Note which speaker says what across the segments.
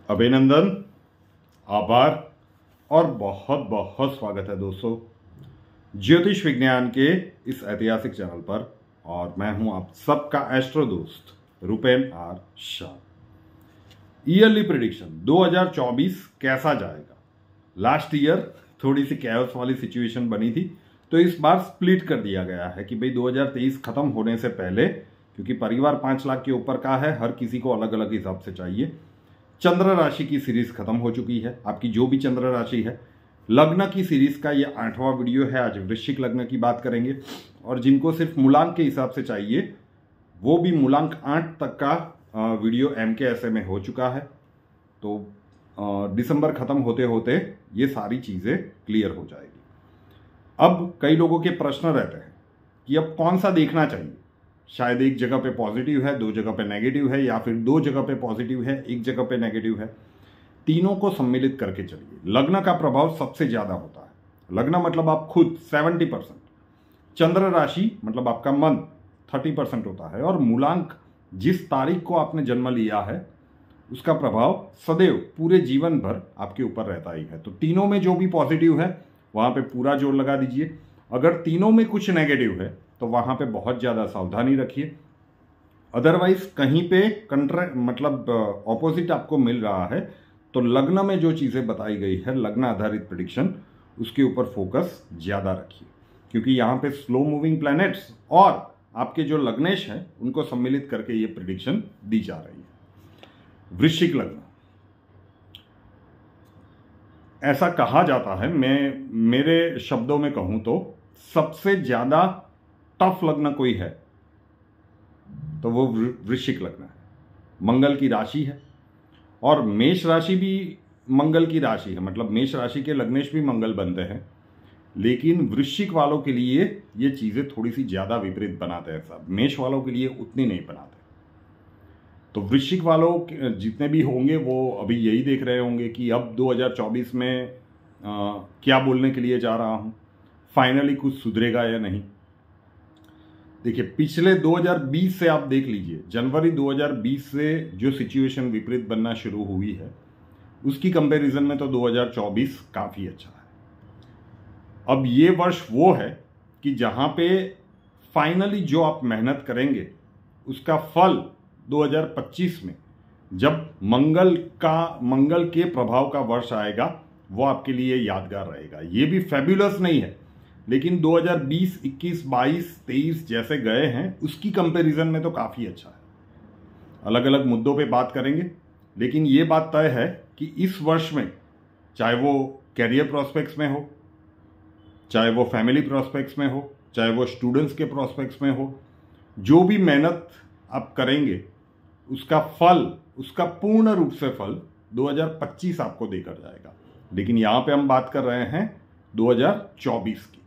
Speaker 1: अभिनंदन, आभार और बहुत बहुत स्वागत है दोस्तों ज्योतिष विज्ञान के इस ऐतिहासिक चैनल पर। और मैं हूं आप सबका एस्ट्रो दोस्त Rupen R Shah. Yearly prediction 2024 कैसा जाएगा। लास्ट ईयर थोड़ी सी कैओस वाली सिचुएशन बनी थी, तो इस बार स्प्लिट कर दिया गया है कि भाई 2023 खत्म होने से पहले, क्योंकि परिवार 5 लाख के ऊपर का है, हर किसी को अलग अलग हिसाब से चाहिए। चंद्र राशि की सीरीज खत्म हो चुकी है। आपकी जो भी चंद्र राशि है, लग्न की सीरीज का ये 8वां वीडियो है। आज वृश्चिक लग्न की बात करेंगे और जिनको सिर्फ मूलांक के हिसाब से चाहिए वो भी मूलांक 8 तक का वीडियो MKSA में हो चुका है। तो दिसंबर खत्म होते होते ये सारी चीजें क्लियर हो जाएगी। अब कई लोगों के प्रश्न रहते हैं कि अब कौन सा देखना चाहिए। शायद एक जगह पे पॉजिटिव है, 2 जगह पे नेगेटिव है, या फिर 2 जगह पे पॉजिटिव है, 1 जगह पे नेगेटिव है। तीनों को सम्मिलित करके चलिए। लग्न का प्रभाव सबसे ज्यादा होता है। लग्न मतलब आप खुद 70%, चंद्र राशि मतलब आपका मन 30% होता है, और मूलांक जिस तारीख को आपने जन्म लिया है उसका प्रभाव सदैव पूरे जीवन भर आपके ऊपर रहता ही है। तो तीनों में जो भी पॉजिटिव है वहां पे पूरा जोर लगा दीजिए। अगर तीनों में कुछ नेगेटिव है तो वहां पे बहुत ज्यादा सावधानी रखिए। अदरवाइज कहीं पे मतलब ऑपोजिट आपको मिल रहा है तो लग्न में जो चीजें बताई गई है, लग्न आधारित प्रेडिक्शन, उसके ऊपर फोकस ज्यादा रखिए, क्योंकि यहां पे स्लो मूविंग प्लैनेट्स और आपके जो लग्नेश हैं उनको सम्मिलित करके ये प्रेडिक्शन दी जा रही है। वृश्चिक लग्न, ऐसा कहा जाता है, मैं मेरे शब्दों में कहूं तो सबसे ज्यादा टफ लग्न कोई है तो वो वृश्चिक लग्न है। मंगल की राशि है और मेष राशि भी मंगल की राशि है, मतलब मेष राशि के लग्नेश भी मंगल बनते हैं। लेकिन वृश्चिक वालों के लिए ये चीजें थोड़ी सी ज्यादा विपरीत बनाते हैं सब, मेष वालों के लिए उतनी नहीं बनाते। तो वृश्चिक वालों जितने भी होंगे वो अभी यही देख रहे होंगे कि अब 2024 में क्या बोलने के लिए जा रहा हूं, फाइनली कुछ सुधरेगा या नहीं। देखिए, पिछले 2020 से आप देख लीजिए, जनवरी 2020 से जो सिचुएशन विपरीत बनना शुरू हुई है उसकी कंपैरिजन में तो 2024 काफी अच्छा है। अब ये वर्ष वो है कि जहां पे फाइनली जो आप मेहनत करेंगे उसका फल 2025 में, जब मंगल के प्रभाव का वर्ष आएगा, वो आपके लिए यादगार रहेगा। ये भी फैबुलस नहीं है, लेकिन 2020, 21, 22, 23 जैसे गए हैं उसकी कंपैरिजन में तो काफी अच्छा है। अलग अलग मुद्दों पे बात करेंगे, लेकिन ये बात तय है कि इस वर्ष में, चाहे वो कैरियर प्रोस्पेक्ट्स में हो, चाहे वो फैमिली प्रोस्पेक्ट्स में हो, चाहे वो स्टूडेंट्स के प्रोस्पेक्ट्स में हो, जो भी मेहनत आप करेंगे उसका फल, उसका पूर्ण रूप से फल 2025 आपको देकर जाएगा। लेकिन यहां पे हम बात कर रहे हैं 2024 की।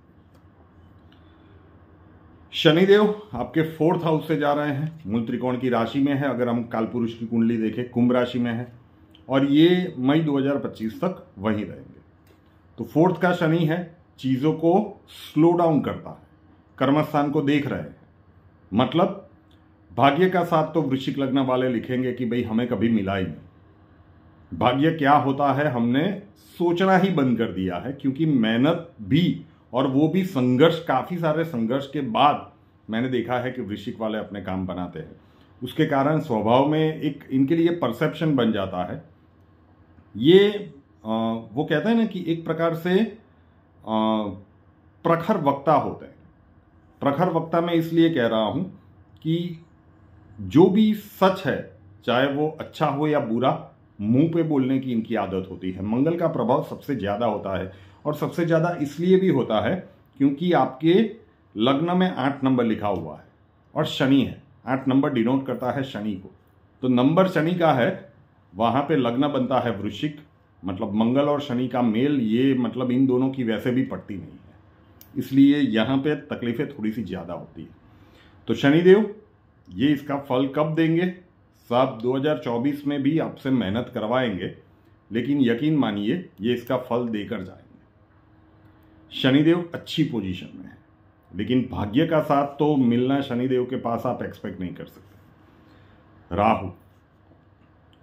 Speaker 1: शनिदेव आपके 4th हाउस से जा रहे हैं, मूल त्रिकोण की राशि में है। अगर हम कालपुरुष की कुंडली देखें, कुंभ राशि में है और ये मई 2025 तक वहीं रहेंगे। तो 4th का शनि है, चीजों को स्लो डाउन करता है, कर्मस्थान को देख रहे हैं। मतलब भाग्य का साथ तो वृश्चिक लग्न वाले लिखेंगे कि भाई हमें कभी मिला ही नहीं। भाग्य क्या होता है हमने सोचना ही बंद कर दिया है, क्योंकि मेहनत भी, और वो भी संघर्ष, काफी सारे संघर्ष के बाद मैंने देखा है कि वृश्चिक वाले अपने काम बनाते हैं। उसके कारण स्वभाव में एक इनके लिए परसेप्शन बन जाता है। ये वो कहते हैं ना कि एक प्रकार से प्रखर वक्ता होते हैं। प्रखर वक्ता मैं इसलिए कह रहा हूं कि जो भी सच है, चाहे वो अच्छा हो या बुरा, मुंह पे बोलने की इनकी आदत होती है। मंगल का प्रभाव सबसे ज्यादा होता है, और सबसे ज्यादा इसलिए भी होता है क्योंकि आपके लग्न में 8 नंबर लिखा हुआ है और शनि है। 8 नंबर डिनोट करता है शनि को, तो नंबर शनि का है, वहां पे लग्न बनता है वृश्चिक। मतलब मंगल और शनि का मेल, ये मतलब इन दोनों की वैसे भी पड़ती नहीं है, इसलिए यहां पे तकलीफें थोड़ी सी ज्यादा होती है। तो शनिदेव ये इसका फल कब देंगे? सब 2024 में भी आपसे मेहनत करवाएंगे, लेकिन यकीन मानिए ये इसका फल देकर जाएंगे। शनिदेव अच्छी पोजीशन में है, लेकिन भाग्य का साथ तो मिलना शनिदेव के पास आप एक्सपेक्ट नहीं कर सकते। राहु,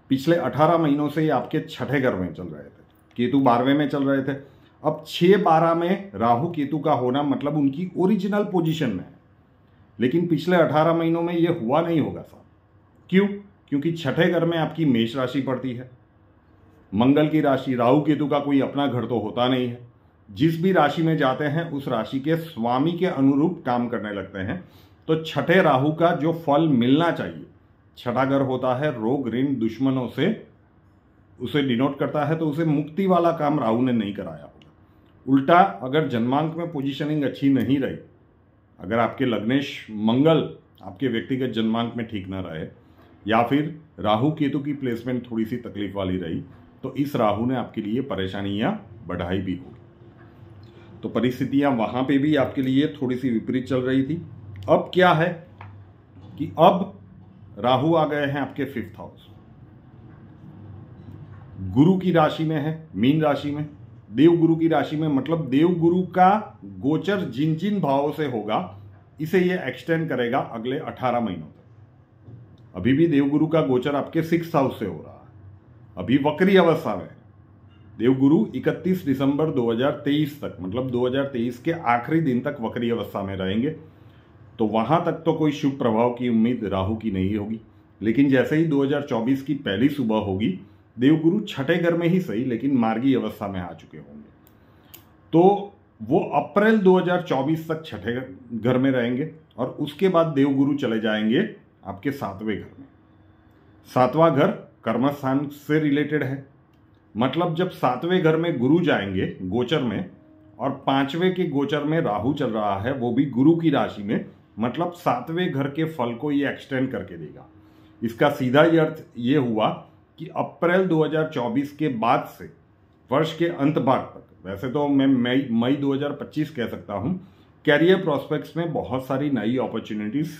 Speaker 1: पिछले 18 महीनों से ये आपके छठे घर में चल रहे थे, केतु 12वें में चल रहे थे। अब 6-12 में राहु केतु का होना मतलब उनकी ओरिजिनल पोजीशन में है, लेकिन पिछले 18 महीनों में ये हुआ नहीं होगा साहब। क्यों? क्योंकि छठे घर में आपकी मेष राशि पड़ती है, मंगल की राशि। राहु केतु का कोई अपना घर तो होता नहीं है। जिस भी राशि में जाते हैं उस राशि के स्वामी के अनुरूप काम करने लगते हैं। तो छठे राहु का जो फल मिलना चाहिए, छठा घर होता है रोग ऋण दुश्मनों से, उसे डिनोट करता है, तो उसे मुक्ति वाला काम राहु ने नहीं कराया होगा। उल्टा अगर जन्मांक में पोजीशनिंग अच्छी नहीं रही, अगर आपके लग्नेश मंगल आपके व्यक्तिगत जन्मांक में ठीक ना रहे, या फिर राहु केतु की प्लेसमेंट थोड़ी सी तकलीफ वाली रही, तो इस राहु ने आपके लिए परेशानियां बढ़ाई भी होगी। तो परिस्थितियां वहां पे भी आपके लिए थोड़ी सी विपरीत चल रही थी। अब क्या है कि अब राहु आ गए हैं आपके 5th हाउस, गुरु की राशि में है, मीन राशि में, देवगुरु की राशि में। मतलब देवगुरु का गोचर जिन जिन भावों से होगा इसे ये एक्सटेंड करेगा अगले 18 महीनों तक। अभी भी देवगुरु का गोचर आपके 6th हाउस से हो रहा है, अभी वक्री अवस्था में है। देवगुरु 31 दिसंबर 2023 तक, मतलब 2023 के आखिरी दिन तक वक्री अवस्था में रहेंगे। तो वहां तक तो कोई शुभ प्रभाव की उम्मीद राहु की नहीं होगी, लेकिन जैसे ही 2024 की पहली सुबह होगी, देवगुरु छठे घर में ही सही लेकिन मार्गी अवस्था में आ चुके होंगे। तो वो अप्रैल 2024 तक छठे घर में रहेंगे और उसके बाद देवगुरु चले जाएंगे आपके 7वें घर में। 7वां घर कर्मस्थान से रिलेटेड है। मतलब जब 7वें घर में गुरु जाएंगे गोचर में, और 5वें के गोचर में राहु चल रहा है, वो भी गुरु की राशि में, मतलब 7वें घर के फल को ये एक्सटेंड करके देगा। इसका सीधा ही अर्थ ये हुआ कि अप्रैल 2024 के बाद से वर्ष के अंत भाग तक, वैसे तो मैं मई 2025 कह सकता हूं, कैरियर प्रोस्पेक्ट्स में बहुत सारी नई अपॉर्चुनिटीज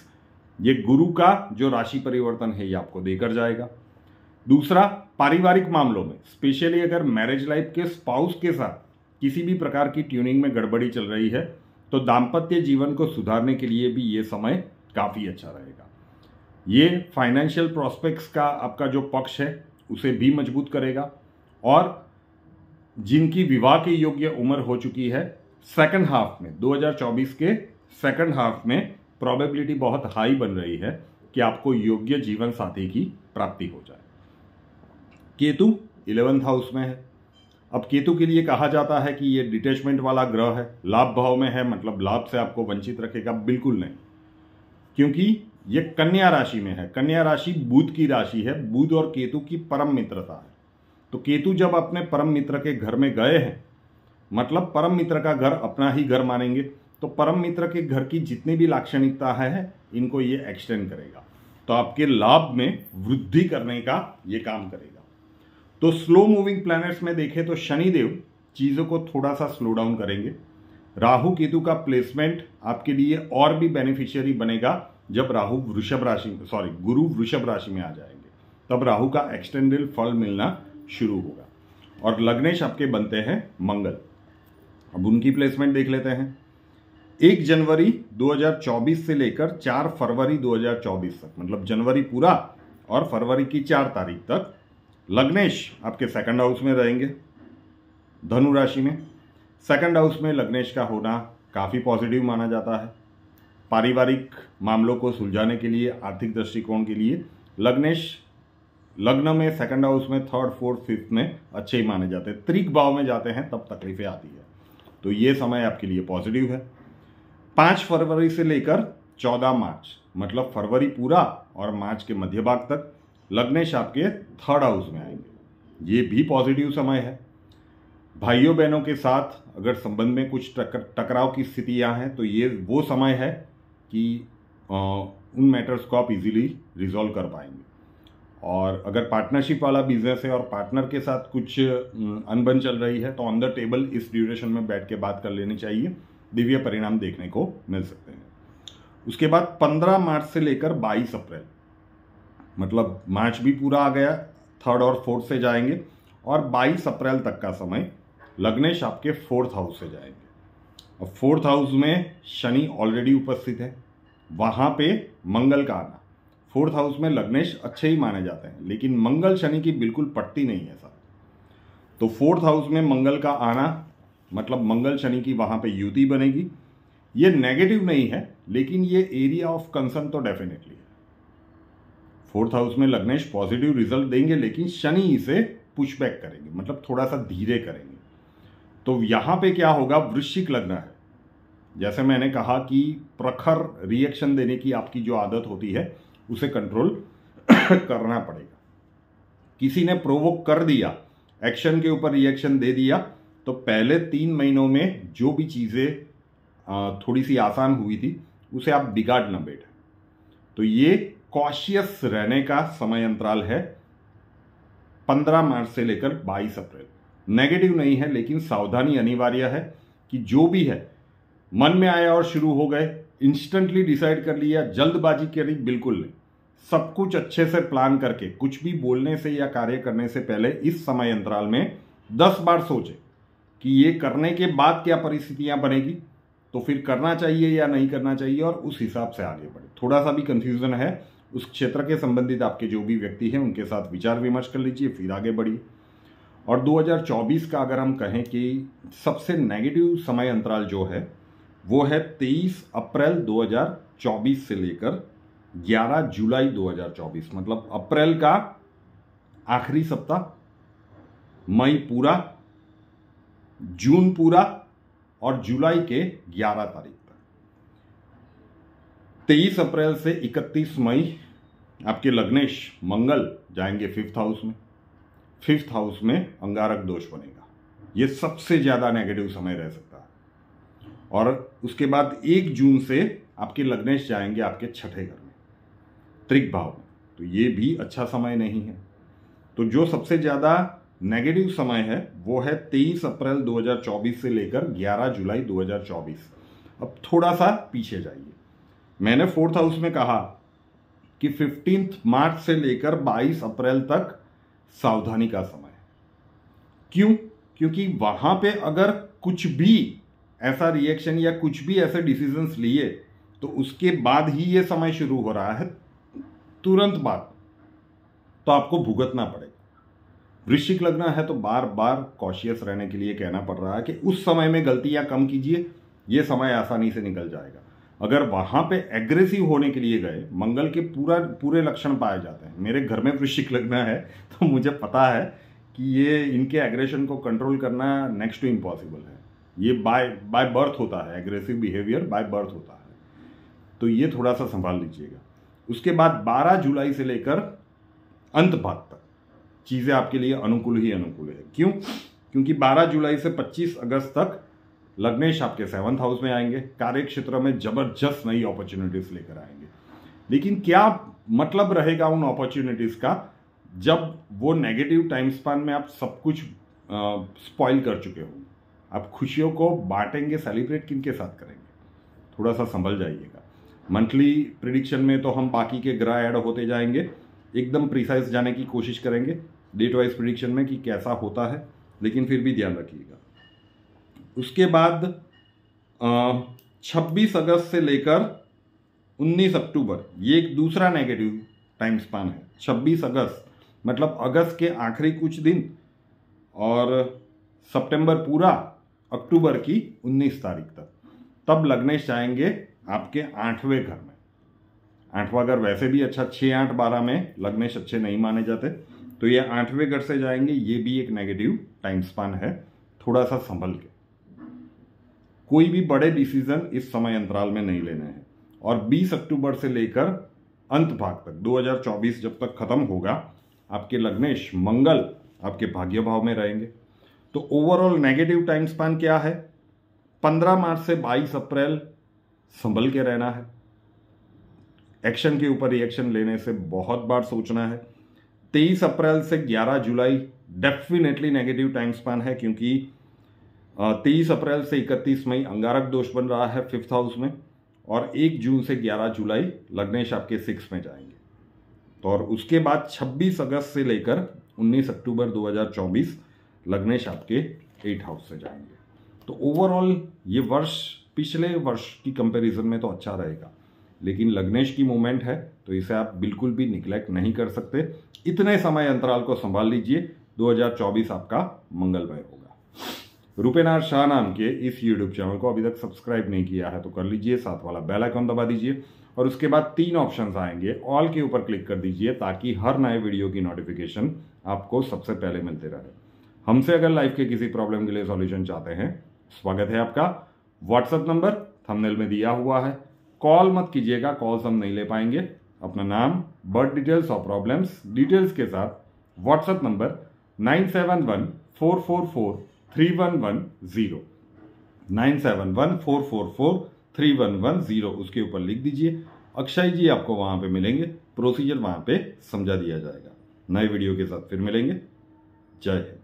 Speaker 1: ये गुरु का जो राशि परिवर्तन है ये आपको देकर जाएगा। दूसरा, पारिवारिक मामलों में, स्पेशली अगर मैरिज लाइफ के स्पाउस के साथ किसी भी प्रकार की ट्यूनिंग में गड़बड़ी चल रही है, तो दाम्पत्य जीवन को सुधारने के लिए भी ये समय काफी अच्छा रहेगा। ये फाइनेंशियल प्रोस्पेक्ट्स का आपका जो पक्ष है उसे भी मजबूत करेगा। और जिनकी विवाह की योग्य उम्र हो चुकी है, सेकंड हाफ में 2024 के सेकंड हाफ में प्रोबेबिलिटी बहुत हाई बन रही है कि आपको योग्य जीवन साथी की प्राप्ति हो जाए। केतु 11th हाउस में है। अब केतु के लिए कहा जाता है कि ये डिटैचमेंट वाला ग्रह है, लाभ भाव में है, मतलब लाभ से आपको वंचित रखेगा। बिल्कुल नहीं, क्योंकि ये कन्या राशि में है। कन्या राशि बुध की राशि है, बुध और केतु की परम मित्रता है। तो केतु जब अपने परम मित्र के घर में गए हैं, मतलब परम मित्र का घर अपना ही घर मानेंगे, तो परम मित्र के घर की जितनी भी लाक्षणिकता है इनको ये एक्सटेंड करेगा, तो आपके लाभ में वृद्धि करने का ये काम करेगा। तो स्लो मूविंग प्लैनेट्स में देखें तो शनिदेव चीजों को थोड़ा सा स्लो डाउन करेंगे। राहु केतु का प्लेसमेंट आपके लिए और भी बेनिफिशियरी बनेगा जब गुरु वृषभ राशि में आ जाएंगे, तब राहु का एक्सटेंडेड फल मिलना शुरू होगा। और लग्नेश आपके बनते हैं मंगल। अब उनकी प्लेसमेंट देख लेते हैं। 1 जनवरी 2024 से लेकर 4 फरवरी 2024 तक, मतलब जनवरी पूरा और फरवरी की 4 तारीख तक लग्नेश आपके सेकंड हाउस में रहेंगे, धनु राशि में। सेकंड हाउस में लग्नेश का होना काफी पॉजिटिव माना जाता है। पारिवारिक मामलों को सुलझाने के लिए, आर्थिक दृष्टिकोण के लिए लग्नेश लग्न में, सेकंड हाउस में, 3rd, 4th, 5th में अच्छे ही माने जाते हैं। त्रिक भाव में जाते हैं तब तकलीफें आती है, तो ये समय आपके लिए पॉजिटिव है। 5 फरवरी से लेकर 14 मार्च, मतलब फरवरी पूरा और मार्च के मध्य भाग तक लग्नेश आपके 3rd हाउस में आएंगे, ये भी पॉजिटिव समय है। भाइयों बहनों के साथ अगर संबंध में कुछ टकराव की स्थितियां हैं तो ये वो समय है कि उन मैटर्स को आप इजीली रिजॉल्व कर पाएंगे। और अगर पार्टनरशिप वाला बिजनेस है और पार्टनर के साथ कुछ अनबन चल रही है तो ऑन द टेबल इस ड्यूरेशन में बैठ के बात कर लेनी चाहिए, दिव्य परिणाम देखने को मिल सकते हैं। उसके बाद 15 मार्च से लेकर 22 अप्रैल, मतलब मार्च भी पूरा आ गया, 3rd और 4th से जाएंगे, और 22 अप्रैल तक का समय लग्नेश आपके 4th हाउस से जाएंगे। अब 4th हाउस में शनि ऑलरेडी उपस्थित है, वहां पे मंगल का आना फोर्थ हाउस में लग्नेश अच्छे ही माने जाते हैं, लेकिन मंगल शनि की बिल्कुल पट्टी नहीं है सर। तो फोर्थ हाउस में मंगल का आना मतलब मंगल शनि की वहां पे युति बनेगी। ये नेगेटिव नहीं है, लेकिन ये एरिया ऑफ कंसर्न तो डेफिनेटली है। फोर्थ हाउस में लग्नेश पॉजिटिव रिजल्ट देंगे, लेकिन शनि इसे पुशबैक करेंगे, मतलब थोड़ा सा धीरे करेंगे। तो यहां पे क्या होगा, वृश्चिक लग्न है, जैसे मैंने कहा कि प्रखर रिएक्शन देने की आपकी जो आदत होती है उसे कंट्रोल करना पड़ेगा। किसी ने प्रोवोक कर दिया, एक्शन के ऊपर रिएक्शन दे दिया, तो पहले 3 महीनों में जो भी चीजें थोड़ी सी आसान हुई थी उसे आप बिगाड़ न बैठे। तो ये कॉशियस रहने का समय अंतराल है 15 मार्च से लेकर 22 अप्रैल। नेगेटिव नहीं है, लेकिन सावधानी अनिवार्य है कि जो भी है मन में आया और शुरू हो गए, इंस्टेंटली डिसाइड कर लिया, जल्दबाजी करी बिल्कुल नहीं। सब कुछ अच्छे से प्लान करके कुछ भी बोलने से या कार्य करने से पहले इस समय अंतराल में 10 बार सोचे कि ये करने के बाद क्या परिस्थितियां बनेगी, तो फिर करना चाहिए या नहीं करना चाहिए, और उस हिसाब से आगे बढ़े। थोड़ा सा भी कंफ्यूजन है उस क्षेत्र के संबंधित आपके जो भी व्यक्ति हैं उनके साथ विचार विमर्श कर लीजिए, फिर आगे बढ़िए। और 2024 का अगर हम कहें कि सबसे नेगेटिव समय अंतराल जो है वो है 23 अप्रैल 2024 से लेकर 11 जुलाई 2024, मतलब अप्रैल का आखिरी सप्ताह, मई पूरा, जून पूरा और जुलाई के 11 तारीख तक। 23 अप्रैल से 31 मई आपके लग्नेश मंगल जाएंगे 5th हाउस में। 5th हाउस में अंगारक दोष बनेगा, यह सबसे ज्यादा नेगेटिव समय रह सकता है। और उसके बाद 1 जून से आपके लग्नेश जाएंगे आपके 6ठे घर में, त्रिक भाव में, तो ये भी अच्छा समय नहीं है। तो जो सबसे ज्यादा नेगेटिव समय है वो है 23 अप्रैल 2024 से लेकर 11 जुलाई 2024। अब थोड़ा सा पीछे जाइए, मैंने 4th हाउस में कहा कि 15 मार्च से लेकर 22 अप्रैल तक सावधानी का समय है। क्यों? क्योंकि वहां पे अगर कुछ भी ऐसा रिएक्शन या कुछ भी ऐसे डिसीजंस लिए तो उसके बाद ही ये समय शुरू हो रहा है, तुरंत बाद, तो आपको भुगतना पड़ेगा। वृश्चिक लग्न है तो बार बार कॉशियस रहने के लिए कहना पड़ रहा है कि उस समय में गलतियां कम कीजिए, ये समय आसानी से निकल जाएगा। अगर वहां पे एग्रेसिव होने के लिए गए, मंगल के पूरे लक्षण पाए जाते हैं। मेरे घर में वृश्चिक लग्न है तो मुझे पता है कि ये इनके एग्रेशन को कंट्रोल करना नेक्स्ट टू इम्पॉसिबल है। ये बाय बर्थ होता है, एग्रेसिव बिहेवियर बाय बर्थ होता है, तो ये थोड़ा सा संभाल लीजिएगा। उसके बाद 12 जुलाई से लेकर अंत भाग तक चीजें आपके लिए अनुकूल ही अनुकूल है। क्यों? क्योंकि 12 जुलाई से 25 अगस्त तक लग्नेश आपके 7th हाउस में आएंगे, कार्य क्षेत्र में जबरदस्त नई अपॉर्चुनिटीज लेकर आएंगे। लेकिन क्या मतलब रहेगा उन अपॉर्चुनिटीज का जब वो नेगेटिव टाइम स्पान में आप सब कुछ स्पॉइल कर चुके हो। आप खुशियों को बांटेंगे, सेलिब्रेट किनके साथ करेंगे, थोड़ा सा संभल जाइएगा। मंथली प्रिडिक्शन में तो हम बाकी के ग्रह ऐड होते जाएंगे, एकदम प्रिसाइज जाने की कोशिश करेंगे डेट वाइज प्रिडिक्शन में कि कैसा होता है, लेकिन फिर भी ध्यान रखिएगा। उसके बाद 26 अगस्त से लेकर 19 अक्टूबर, ये एक दूसरा नेगेटिव टाइम स्पान है। 26 अगस्त मतलब अगस्त के आखिरी कुछ दिन और सितंबर पूरा, अक्टूबर की 19 तारीख तक, तब लग्नेश जाएंगे आपके 8वें घर में। 8वां घर वैसे भी अच्छा, 6, 8, 12 में लग्नेश अच्छे नहीं माने जाते, तो ये 8वें घर से जाएंगे, ये भी एक नेगेटिव टाइम स्पान है। थोड़ा सा संभल के, कोई भी बड़े डिसीजन इस समय अंतराल में नहीं लेने हैं। और 20 अक्टूबर से लेकर अंत भाग तक 2024 जब तक खत्म होगा, आपके लग्नेश मंगल आपके भाग्य भाव में रहेंगे। तो ओवरऑल नेगेटिव टाइम स्पान क्या है? 15 मार्च से 22 अप्रैल संभल के रहना है, एक्शन के ऊपर रिएक्शन लेने से बहुत बार सोचना है। 23 अप्रैल से 11 जुलाई डेफिनेटली नेगेटिव टाइम स्पान है, क्योंकि 23 अप्रैल से 31 मई अंगारक दोष बन रहा है 5th हाउस में, और 1 जून से 11 जुलाई लग्नेश आपके 6 में जाएंगे। तो और उसके बाद 26 अगस्त से लेकर 19 अक्टूबर 2024 लग्नेश आपके 8th हाउस से जाएंगे। तो ओवरऑल ये वर्ष पिछले वर्ष की कंपैरिजन में तो अच्छा रहेगा, लेकिन लग्नेश की मूवमेंट है तो इसे आप बिल्कुल भी निग्लेक्ट नहीं कर सकते। इतने समय अंतराल को संभाल लीजिए, 2024 आपका मंगलमय होगा। रूपेनार शाह नाम के इस यूट्यूब चैनल को अभी तक सब्सक्राइब नहीं किया है तो कर लीजिए, साथ वाला बेल आइकन दबा दीजिए और उसके बाद 3 ऑप्शंस आएंगे, ऑल के ऊपर क्लिक कर दीजिए ताकि हर नए वीडियो की नोटिफिकेशन आपको सबसे पहले मिलते रहे। हमसे अगर लाइफ के किसी प्रॉब्लम के लिए सॉल्यूशन चाहते हैं, स्वागत है आपका। व्हाट्सएप नंबर थंबनेल में दिया हुआ है, कॉल मत कीजिएगा, कॉल्स हम नहीं ले पाएंगे। अपना नाम, बर्थ डिटेल्स और प्रॉब्लम्स डिटेल्स के साथ व्हाट्सएप नंबर 9714443110 9714443110 उसके ऊपर लिख दीजिए। अक्षय जी आपको वहां पे मिलेंगे, प्रोसीजर वहां पे समझा दिया जाएगा। नए वीडियो के साथ फिर मिलेंगे। जय हिंद।